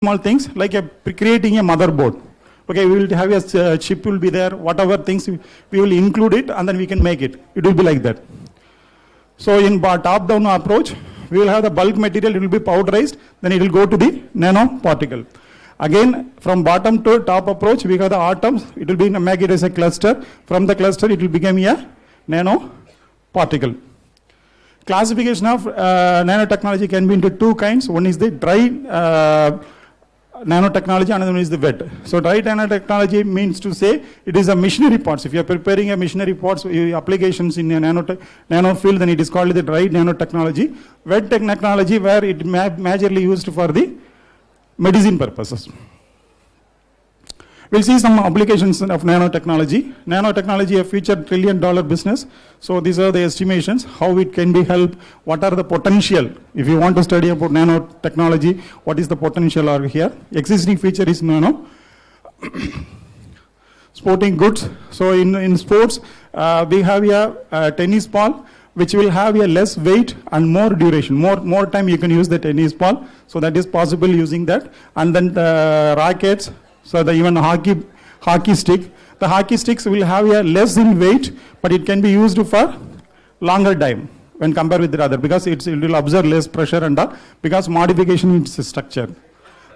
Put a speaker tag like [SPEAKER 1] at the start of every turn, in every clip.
[SPEAKER 1] small things like creating a motherboard. Okay, we will have a chip will be there, whatever things we will include it and then we can make it. It will be like that. So in top-down approach, we will have the bulk material, it will be powderized, then it will go to the nanoparticle. Again, from bottom to top approach, we have the atoms, it will be make it as a cluster. From the cluster, it will become a nanoparticle. Classification of nanotechnology can be into two kinds. One is the dry nanotechnology, another one is the wet. So dry nanotechnology means to say it is a machinery parts. If you are preparing a machinery parts applications in a nano field, then it is called the dry nanotechnology. Wet technology where it majorly used for the medicine purposes. We'll see some applications of nanotechnology. Nanotechnology, a future $1 trillion business. So these are the estimations, how it can be helped, what are the potential. If you want to study about nanotechnology, what is the potential over here? Existing feature is nano. Sporting goods. So in sports, we have a tennis ball, which will have a less weight and more duration. More time you can use the tennis ball. So that is possible using that. And then the rackets. So even hockey stick, the hockey sticks will have a less in weight, but it can be used for longer time when compared with the other, because it will absorb less pressure and all, because modification in its structure.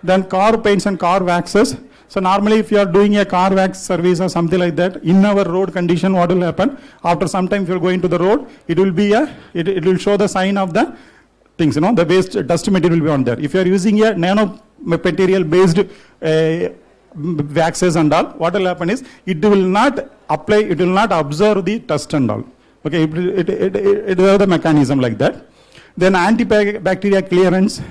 [SPEAKER 1] Then car paints and car waxes. So normally if you are doing a car wax service or something like that, in our road condition, what will happen? After some time if you are going to the road, it will be it will show the sign of the things, the waste dust material will be on there. If you are using a nano material based waxes and all, what will happen is it will not apply, it will not absorb the dust and all. Okay, it is the mechanism like that. Then antibacterial clearance.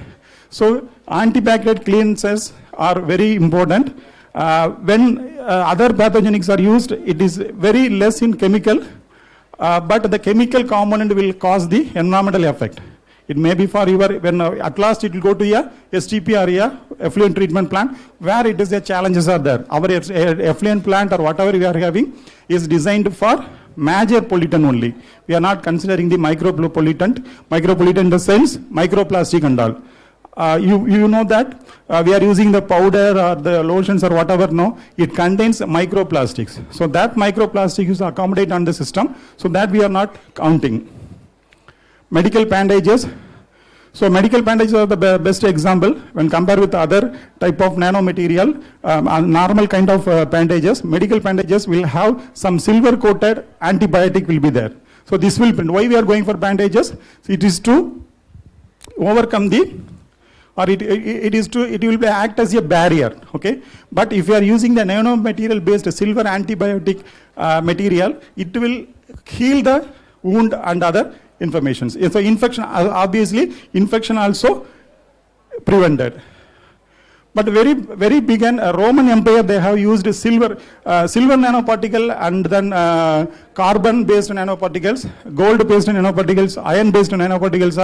[SPEAKER 1] So antibacterial clearances are very important. When other pathogenics are used, it is very less in chemical, but the chemical component will cause the environmental effect. It may be for your, when at last it will go to a STP or a effluent treatment plant, where it is the challenges are there. Our effluent plant or whatever we are having is designed for major pollutant only. We are not considering the micropollutant in the sense microplastic and all. You know that we are using the powder or the lotions or whatever, no, it contains microplastics. So that microplastic is accommodated on the system, so that we are not counting. Medical bandages. So medical bandages are the best example when compared with other type of nanomaterial, normal kind of bandages. Medical bandages will have some silver coated antibiotic will be there. So this will, why we are going for bandages? It is to overcome the, or it will act as a barrier, okay? But if you are using the nanomaterial based silver antibiotic material, it will heal the wound and other informations. So infection, obviously, infection also prevented. But very big and Roman Empire, they have used silver nanoparticle and then carbon-based nanoparticles, gold-based nanoparticles, iron-based nanoparticles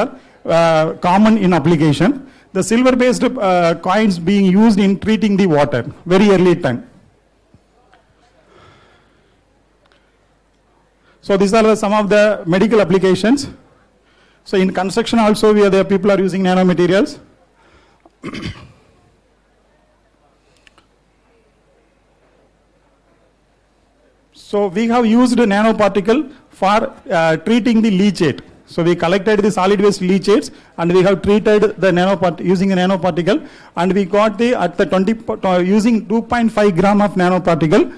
[SPEAKER 1] are common in application. The silver-based coins being used in treating the water, very early time. So these are some of the medical applications. So in construction also, the people are using nanomaterials. So we have used a nanoparticle for treating the leachate. So we collected the solid waste leachates and we have treated the using a nanoparticle, and we got the using 2.5 gram of nanoparticle.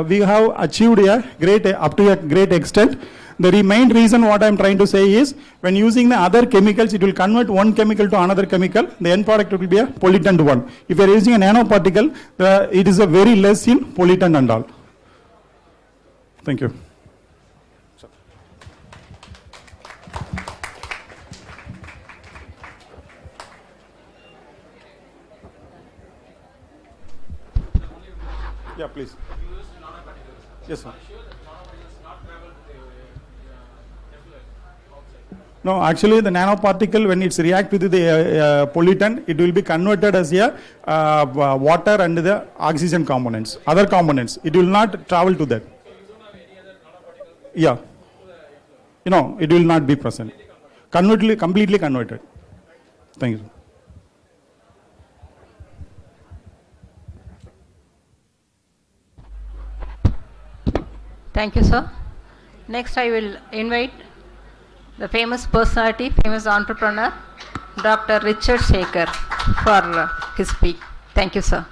[SPEAKER 1] We have achieved up to a great extent. The main reason what I am trying to say is, when using the other chemicals, it will convert one chemical to another chemical. The end product will be a pollutant one. If you are using a nanoparticle, it is a very less in pollutant and all. Thank you. Yeah, please. Yes, sir. No, actually the nanoparticle, when it's react with the pollutant, it will be converted as a water and the oxygen components, other components. It will not travel to that. Yeah. It will not be present. Completely converted. Thank you.
[SPEAKER 2] Thank you, sir. Next, I will invite the famous personality, famous entrepreneur, Dr. Richard Shaker, for his speech. Thank you, sir.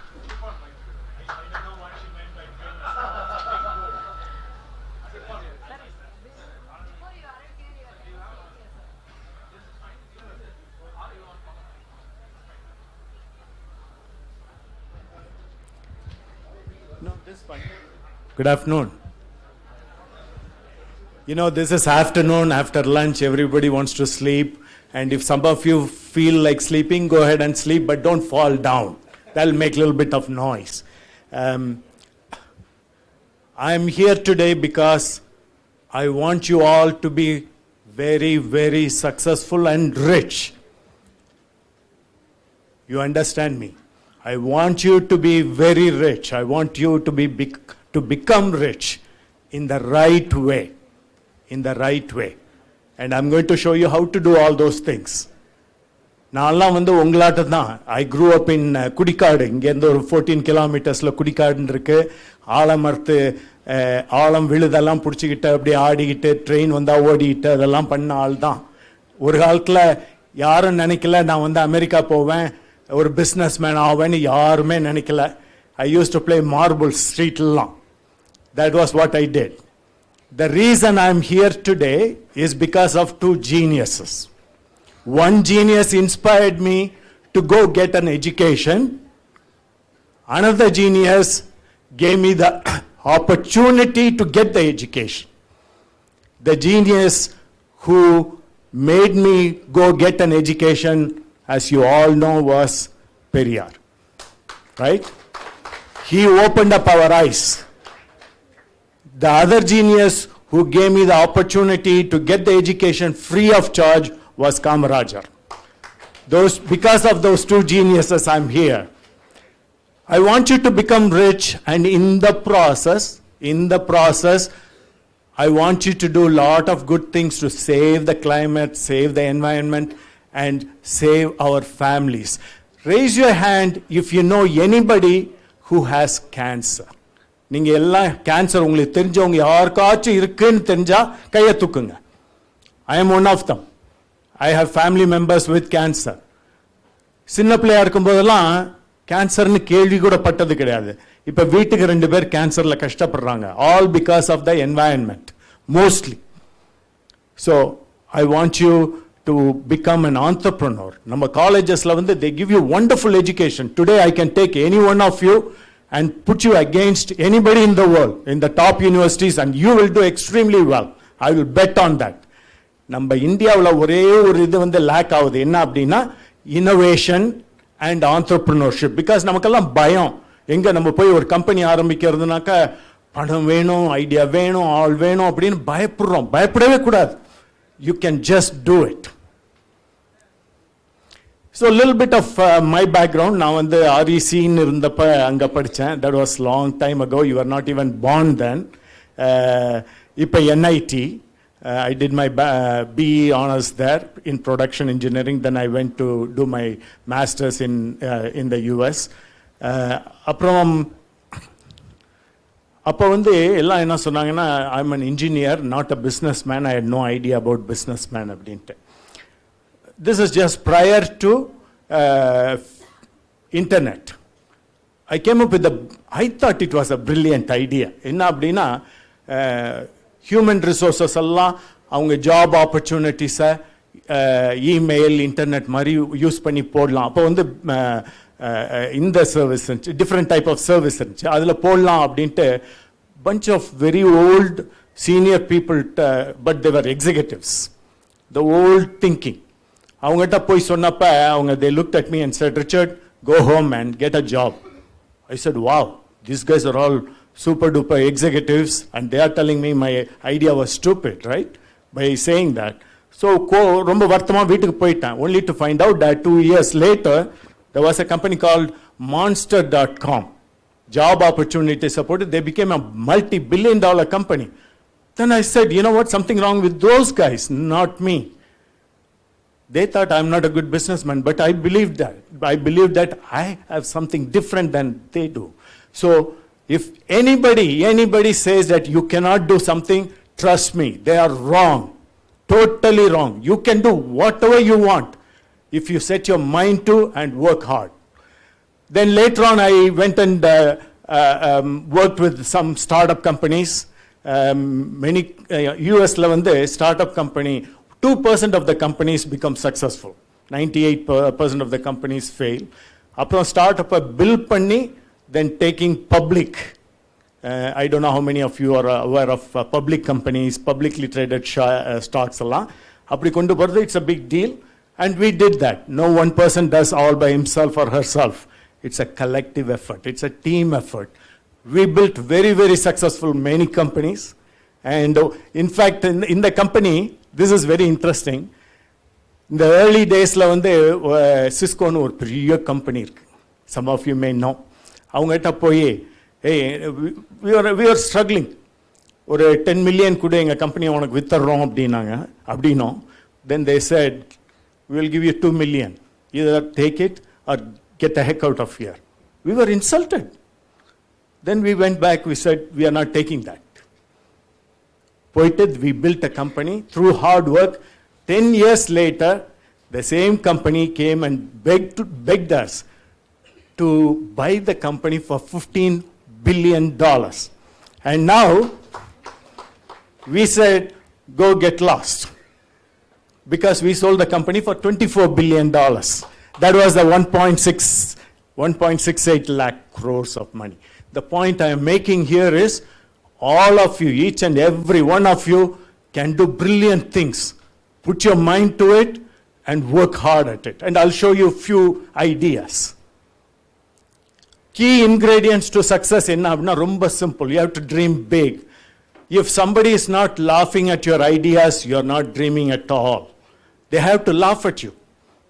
[SPEAKER 3] Good afternoon. You know, this is afternoon, after lunch, everybody wants to sleep. And if some of you feel like sleeping, go ahead and sleep, but don't fall down. That'll make a little bit of noise. I'm here today because I want you all to be very, very successful and rich. You understand me? I want you to be very rich. I want you to become rich in the right way. In the right way. And I'm going to show you how to do all those things. நான்லாம் வந்து உங்களாட்டம் தான். I grew up in Kudikadu. இங்கேருந்து ஒரு 14 கிலோமீட்டர்ஸில் குடிக்காடுன்னு இருக்கு. ஆலமரத்து ஆழம் விழுதெல்லாம் பிடிச்சிக்கிட்டு அப்படியே ஆடிக்கிட்டு ட்ரெயின் வந்தால் ஓடிக்கிட்டு அதெல்லாம் பண்ண ஆள் தான். ஒரு காலத்தில் யாரும் நினைக்கல நான் வந்து அமெரிக்கா போவேன், ஒரு பிஸ்னஸ் மேன் ஆவேன்னு யாருமே நினைக்கல. I used to play marble streetலாம். That was what I did. The reason I'm here today is because of two geniuses. One genius inspired me to go get an education. Another genius gave me the opportunity to get the education. The genius who made me go get an education, as you all know, was Periyar. Right? He opened up our eyes. The other genius who gave me the opportunity to get the education free of charge was Kamarajar. Because of those two geniuses, I'm here. I want you to become rich, and in the process, I want you to do a lot of good things to save the climate, save the environment, and save our families. Raise your hand if you know anybody who has cancer. நீங்க எல்லாம் cancer உங்களுக்கு தெரிஞ்சவங்க யாருக்காச்சும் இருக்குன்னு தெரிஞ்சா கையை தூக்குங்க. I am one of them. I have family members with cancer. சின்ன பிள்ளையா இருக்கும்போதெல்லாம் கேன்சர்னு கேள்வி கூட பட்டது கிடையாது. இப்ப வீட்டுக்கு 2 பேர் கேன்சர்ல கஷ்டப்படுறாங்க. All because of the environment, mostly. So I want you to become an entrepreneur. நம்ம காலேஜஸ்ல வந்து they give you wonderful education. Today I can take any one of you and put you against anybody in the world, in the top universities, and you will do extremely well. I will bet on that. நம்ம இந்தியாவில் ஒரே ஒரு இது வந்து லேக் ஆகுது. என்ன அப்படின்னா innovation and entrepreneurship. Because நமக்கெல்லாம் பயம். எங்கே நம்ம போய் ஒரு கம்பெனி ஆரம்பிக்கிறதுனாக்கா பணம் வேணும், ஐடியா வேணும், ஆள் வேணும் அப்படின்னு பயப்படுறோம். பயப்படவே கூடாது. You can just do it. So a little bit of my background. நான் வந்து REC இருந்தப்ப அங்கே படித்தேன். That was long time ago. You were not even born then. இப்போ NIT. I did my BE honors there in production engineering. Then I went to do my masters in the US. அப்புறம் அப்போ வந்து எல்லாம் என்ன சொன்னாங்கன்னா I'm an engineer, not a businessman. I had no idea about businessman அப்படின்ட்டு. This is just prior to internet. I came up with I thought it was a brilliant idea. என்ன அப்படின்னா human resources எல்லாம் அவங்க job ஆப்பர்ச்சுனிட்டிஸை email internet மாதிரி use பண்ணி போடலாம். அப்போ வந்து இந்த சர்வீஸ் இருந்துச்சு, டிஃப்ரெண்ட் டைப் ஆஃப் சர்வீஸ் இருந்துச்சு, அதில் போடலாம் அப்படின்ட்டு bunch of very old senior people, but they were executives, the old thinking. அவங்ககிட்ட போய் சொன்னப்ப அவங்க they looked at me and said, Richard, go home and get a job. I said, wow, these guys are all super duper executives and they are telling me my idea was stupid, right? By saying that. So ரொம்ப வருத்தமா வீட்டுக்கு போயிட்டேன். Only to find out that 2 years later there was a company called monster.com. Job opportunity supported. They became a multi-billion-dollar company. Then I said, you know what, something wrong with those guys, not me. They thought I'm not a good businessman, but I believed that. I believe that I have something different than they do. So If anybody says that you cannot do something, trust me, they are wrong. Totally wrong. You can do whatever you want if you set your mind to and work hard. Then later on, I went and worked with some startup companies. Many US level startup company, 2% of the companies become successful. 98% of the companies fail. Appo startup build panni, then taking public. I don't know how many of you are aware of public companies, publicly traded stocks. It's a big deal. And we did that. No one person does all by himself or herself. It's a collective effort. It's a team effort. We built very, very successful many companies. And in fact, in the company, this is very interesting. In the early days, Cisco is a big company. Some of you may know. Hey, we are struggling. Or 10 million kude enga company unak vittarrom abdinaanga abdino. Then they said, we will give you 2 million. Either take it or get the heck out of here. We were insulted. Then we went back, we said, we are not taking that. We built a company through hard work. 10 years later, the same company came and begged us to buy the company for $15 billion. And now, we said, go get lost. Because we sold the company for $24 billion. That was the 1.68 lakh crores of money. The point I am making here is, all of you, each and every one of you, can do brilliant things. Put your mind to it and work hard at it. And I'll show you a few ideas. Key ingredients to success is rumba simple. You have to dream big. If somebody is not laughing at your ideas, you're not dreaming at all. They have to laugh at you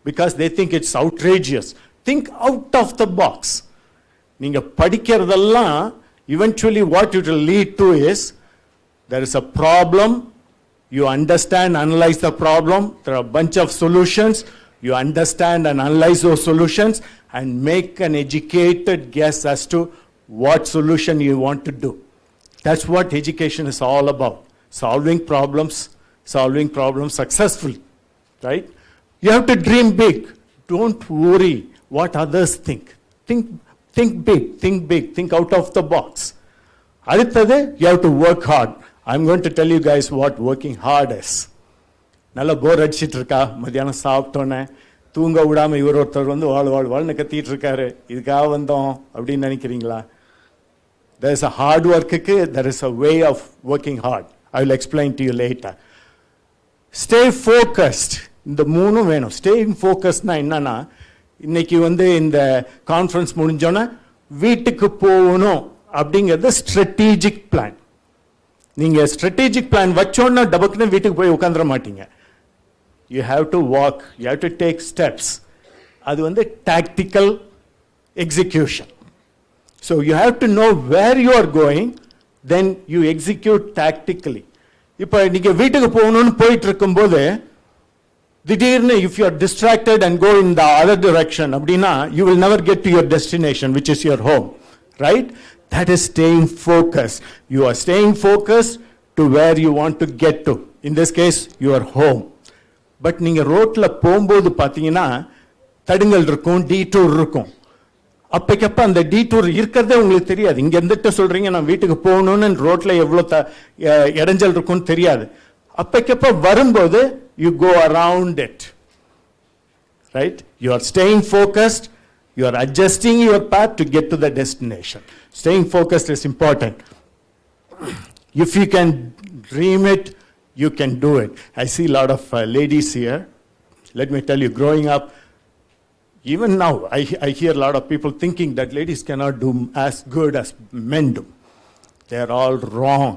[SPEAKER 3] because they think it's outrageous. Think out of the box. Eventually what it will lead to is, there is a problem, you understand, analyze the problem, there are a bunch of solutions, you understand and analyze those solutions, and make an educated guess as to what solution you want to do. That's what education is all about. Solving problems successfully, right? You have to dream big. Don't worry what others think. Think big, think out of the box. You have to work hard. I'm going to tell you guys what working hard is. Nalla bore adichittu iruka, madhyana saaptone, தூங்க விடாம இவர் ஒருத்தர் வாழ்னு கத்திட்டு இருக்காரு, இதுக்காக வந்தோம் அப்படின்னு நினைக்கிறீங்களா? There is a hard work, there is a way of working hard. I will explain to you later. Stay focused. இந்த மூணும் வேணும். Staying focused na என்னன்னா, இன்னைக்கு இந்த கான்ஃபரன்ஸ் முடிஞ்சோன்னா வீட்டுக்கு போகணும் அப்படிங்கிறது ஸ்ட்ராட்டஜிக் பிளான். நீங்க ஸ்ட்ராட்டஜிக் பிளான் வச்சோன்னா டபக்குன்னு வீட்டுக்கு போய் உட்காந்துட மாட்டீங்க. You have to walk, you have to take steps. அது tactical execution. So you have to know where you are going, then you execute tactically. இப்போ நீங்க வீட்டுக்கு போகணும்னு போயிட்டு இருக்கும்போது திடீர்னு if you are distracted and go in the other direction அப்படின்னா you will never get to your destination, which is your home, right? That is staying focused. You are staying focused to where you want to get to. In this case, your home. But நீங்க ரோட்ல போகும்போது பார்த்தீங்கன்னா தடுங்கல் இருக்கும், டீட்டூர் இருக்கும். அப்பக்கப்ப அந்த டீட்டூர் இருக்கிறதே உங்களுக்கு தெரியாது. இங்க இருந்துட்டு சொல்றீங்க நான் வீட்டுக்கு போகணும்னு, ரோட்ல எவ்வளவு இடைஞ்சல் இருக்கும்னு தெரியாது. அப்பக்கப்ப வரும்போது you go around it, right? You are staying focused, you are adjusting your path to get to the destination. Staying focused is important. If you can dream it, you can do it. I see a lot of ladies here. Let me tell you, growing up, even now, I hear a lot of people thinking that ladies cannot do as good as men do. They are all wrong.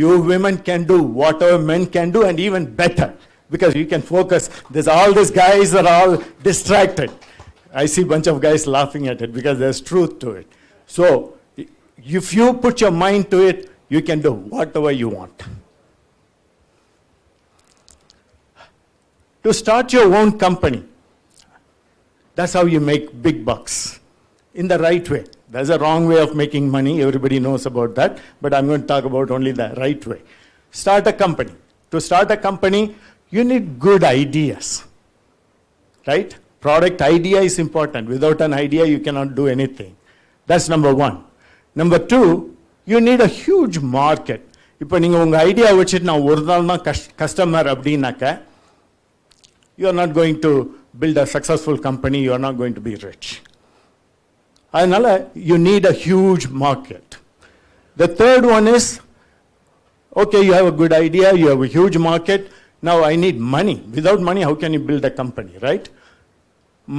[SPEAKER 3] You women can do whatever men can do and even better, because you can focus. There's all these guys are all distracted. I see a bunch of guys laughing at it because there's truth to it. So if you put your mind to it, you can do whatever you want. To start your own company, that's how you make big bucks, in the right way. There's a wrong way of making money. Everybody knows about that. But I'm going to talk about only the right way. Start a company. To start a company, you need good ideas. Right? Product idea is important. Without an idea, you cannot do anything. That's number one. Number two, you need a huge market. இப்போ நீங்கள் உங்கள் idea வச்சுட்டு நான் ஒரு நாள் தான் customer அப்படின்னாக்க, you are not going to build a successful company, you are not going to be rich. அதனால you need a huge market. The third one is, okay, you have a good idea, you have a huge market, now I need money. Without money, how can you build a company, right?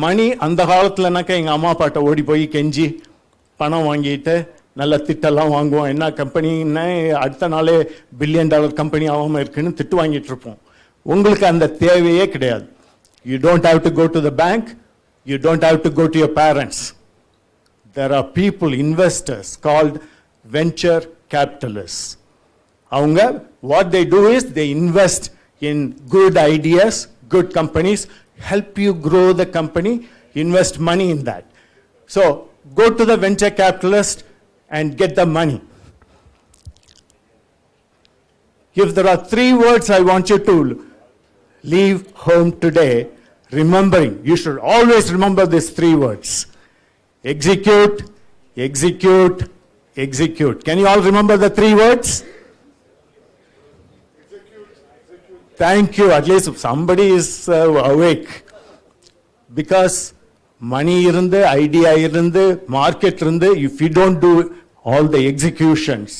[SPEAKER 3] Money, அந்த காலத்துலனாக்கா எங்கள் அம்மா அப்பாட்ட ஓடி போய் கெஞ்சி பணம் வாங்கிட்டு நல்ல திட்டெல்லாம் வாங்குவோம். என்ன கம்பெனின்னா அடுத்த நாளே $1 பில்லியன் கம்பெனி ஆகாமல் இருக்குன்னு திட்டு வாங்கிட்டு இருப்போம். உங்களுக்கு அந்த தேவையே கிடையாது. You don't have to go to the bank, you don't have to go to your parents. There are people, investors called venture capitalists. அவங்க what they do is they invest in good ideas, good companies, help you grow the company, invest money in that. So go to the venture capitalist and get the money. If there are 3 words I want you to leave home today, remembering, you should always remember these 3 words. Execute, execute, execute. Can you all remember the 3 words? Thank you. At least somebody is awake. Because money irundu, idea irundu, market irundu, if you don't do all the executions,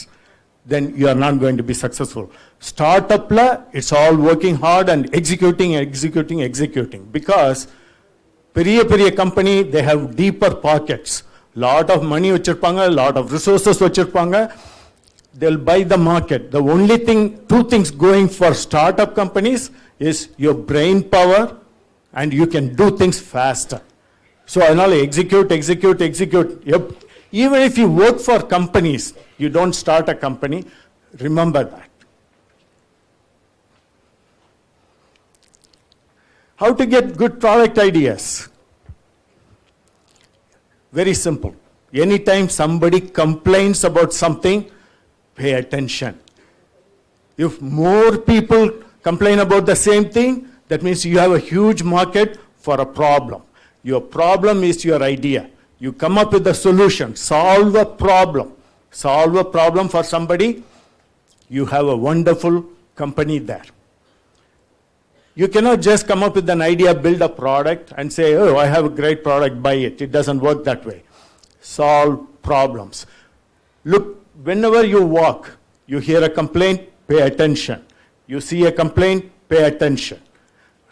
[SPEAKER 3] then you are not going to be successful. Startup la, it's all working hard and executing, executing, executing. Because பெரிய company, they have deeper pockets. Lot of money வச்சிருப்பாங்க, lot of resources வச்சிருப்பாங்க. They'll buy the market. The only thing, 2 things going for startup companies is your brain power and you can do things faster. So அதனால execute, execute, execute. Even if you work for companies, you don't start a company, remember that. How to get good product ideas? Very simple. Anytime somebody complains about something, pay attention. If more people complain about the same thing, that means you have a huge market for a problem. Your problem is your idea. You come up with a solution, solve a problem. Solve a problem for somebody, you have a wonderful company there. You cannot just come up with an idea, build a product and say, oh, I have a great product, buy it. It doesn't work that way. Solve problems. Look, whenever you walk, you hear a complaint, pay attention. You see a complaint, pay attention.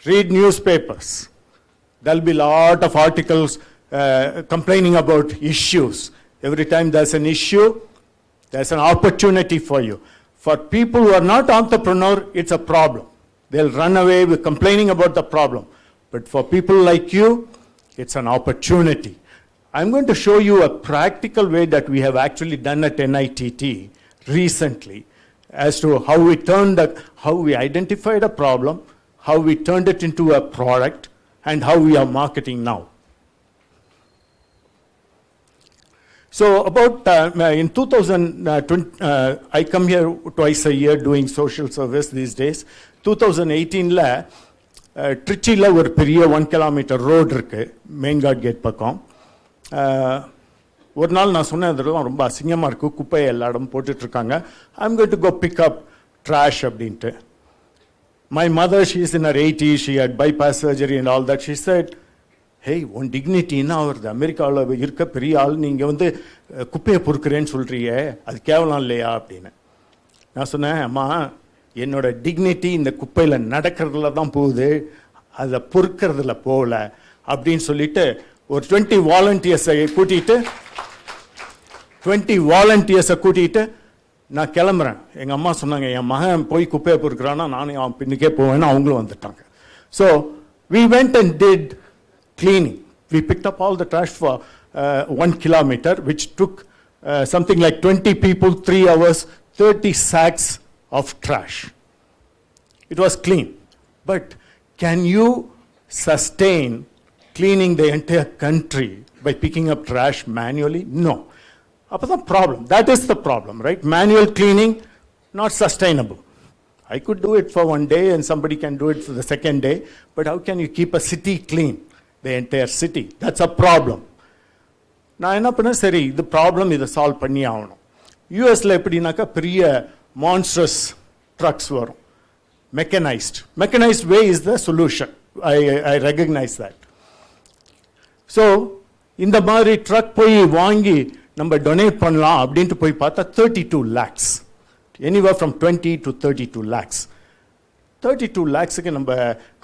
[SPEAKER 3] Read newspapers. There'll be a lot of articles complaining about issues. Every time there's an issue, there's an opportunity for you. For people who are not entrepreneur, it's a problem. They'll run away with complaining about the problem. But for people like you, it's an opportunity. I'm going to show you a practical way that we have actually done at NITT recently as to how we identified a problem, how we turned it into a product, and how we are marketing now. So about in 2020, I come here twice a year doing social service these days. 2018 Trichyல ஒரு பெரிய 1 kilometre road இருக்கு main God gate பக்கம். ஒரு நாள் நான் சொன்னேன், அதெல்லாம் ரொம்ப அசிங்கமாக இருக்குது, குப்பையை எல்லா இடம் போட்டுட்ருக்காங்க, I'm going to go pick up trash அப்படின்ட்டு. My mother, she is in her 80s, she had bypass surgery and all that. She said, hey, உன் டிக்னிட்டின்னா அவருது அமெரிக்காவில் இருக்க பெரிய ஆள், நீங்கள் வந்து குப்பையை பொறுக்கிறேன்னு சொல்கிறியே, அது கேவலம் இல்லையா அப்படின்னு. நான் சொன்னேன், அம்மா என்னோட டிக்னிட்டி இந்த குப்பையில் நடக்கிறதுல தான் போகுது, அதை பொறுக்கிறதுல போகல அப்படின்னு சொல்லிட்டு ஒரு 20 வாலண்டியர்ஸை கூட்டிகிட்டு நான் கிளம்புறேன். எங்கள் அம்மா சொன்னாங்க, என் மகன் போய் குப்பையை பொறுக்கிறான்னா நானும் அவன் பின்னுக்கே போவேன்னு அவங்களும் வந்துட்டாங்க. So we went and did cleaning. We picked up all the trash for 1 kilometer, which took something like 20 people, 3 hours, 30 sacks of trash. It was clean. But can you sustain cleaning the entire country by picking up trash manually? No. That's the problem. That is the problem, right? Manual cleaning, not sustainable. I could do it for one day and somebody can do it for the second day, but how can you keep a city clean, the entire city? That's a problem. நான் என்ன பண்ணேன், சரி இது problem, இதை solve பண்ணி ஆகணும். யூஎஸில் எப்படின்னாக்கா பெரிய மான்ஸ்ட்ரஸ் ட்ரக்ஸ் வரும், mechanised way is the solution. I recognise that. So இந்த மாதிரி ட்ரக் போய் வாங்கி நம்ம டொனேட் பண்ணலாம் அப்படின்ட்டு போய் பார்த்தா 32 lakhs. Anywhere from 20 to 32 lakhs. 32 lakhsக்கு நம்ம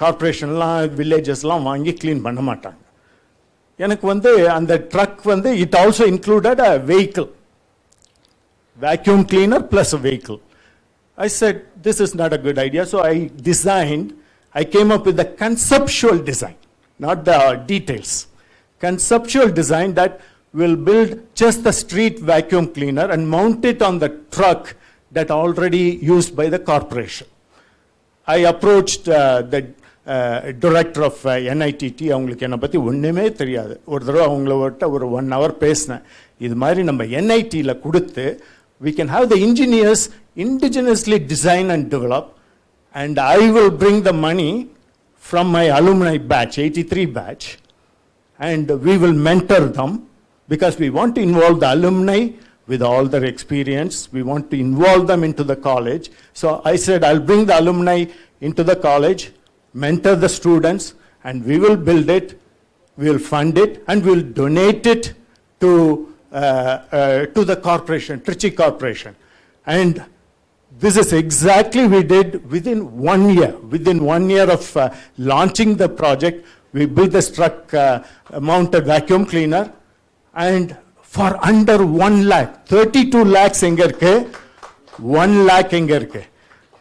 [SPEAKER 3] கார்பரேஷன்லாம் வில்லேஜஸ்லாம் வாங்கி க்ளீன் பண்ண மாட்டாங்க. எனக்கு அந்த drug it also included a vehicle, vacuum cleaner plus a vehicle. I said this is not a good idea, so I came up with the conceptual design, not the details. Conceptual design that will build just the street vacuum cleaner and mount it on the truck that already used by the corporation. I approached the director of NITT. அவங்களுக்கு என்னை பற்றி ஒன்றுமே தெரியாது. ஒரு தடவை அவங்கள ஒரு 1 hour பேசினேன். இது மாதிரி நம்ம NITயில் கொடுத்து we can have the engineers indigenously design and develop, and I will bring the money from my alumni batch, 83 batch, and we will mentor them because we want to involve the alumni with all their experience. We want to involve them into the college. So I said, I'll bring the alumni into the college, mentor the students, and we will build it, we will fund it, and we will donate it to the corporation, Trichy Corporation. And this is exactly we did within 1 year. Within 1 year of launching the project, we built this truck mounted vacuum cleaner, and for under 1 lakh, 32 lakhs எங்க இருக்கு, 1 lakh எங்க இருக்கு.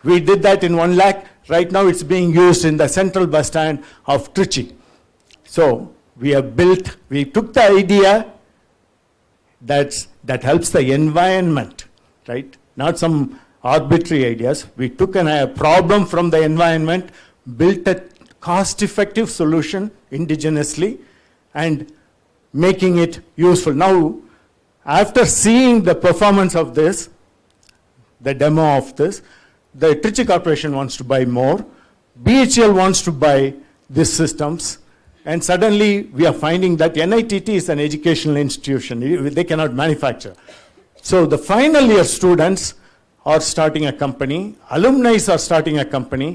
[SPEAKER 3] We did that in 1 lakh. Right now it's being used in the central bus stand of Trichy. So we took the idea that helps the environment, right? Not some arbitrary ideas. We took a problem from the environment, built a cost-effective solution indigenously, and making it useful. Now, after seeing the performance of this, the demo of this, the Trichy Corporation wants to buy more, BHL wants to buy these systems, and suddenly we are finding that NITT is an educational institution. They cannot manufacture. So the final year students are starting a company, alumni are starting a company,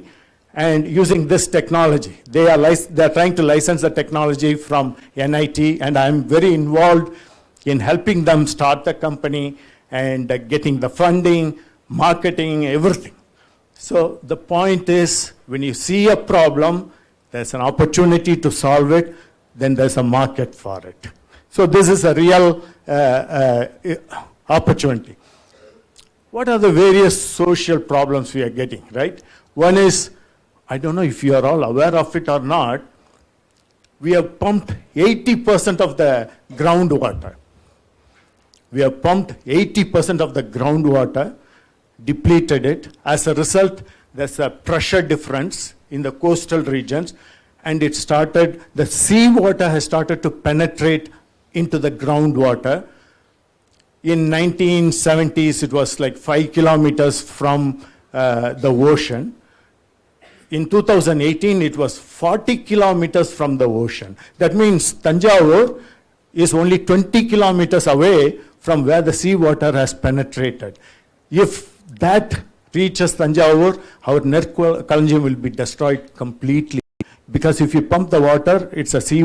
[SPEAKER 3] and using this technology. They are trying to license the technology from NIT, and I am very involved in helping them start the company and getting the funding, marketing, everything. So the point is, when you see a problem, there's an opportunity to solve it, then there's a market for it. So this is a real opportunity. What are the various social problems we are getting, right? One is, I don't know if you are all aware of it or not, we have pumped 80% of the groundwater. We have pumped 80% of the groundwater, depleted it. As a result, there's a pressure difference in the coastal regions, and the seawater has started to penetrate into the groundwater. In 1970s, it was like 5 kilometers from the ocean. In 2018, it was 40 kilometers from the ocean. That means Tanjavur is only 20 kilometers away from where the seawater has penetrated. If that reaches Tanjavur, our Nerkalanjam will be destroyed completely. Because if you pump the water, it's a sea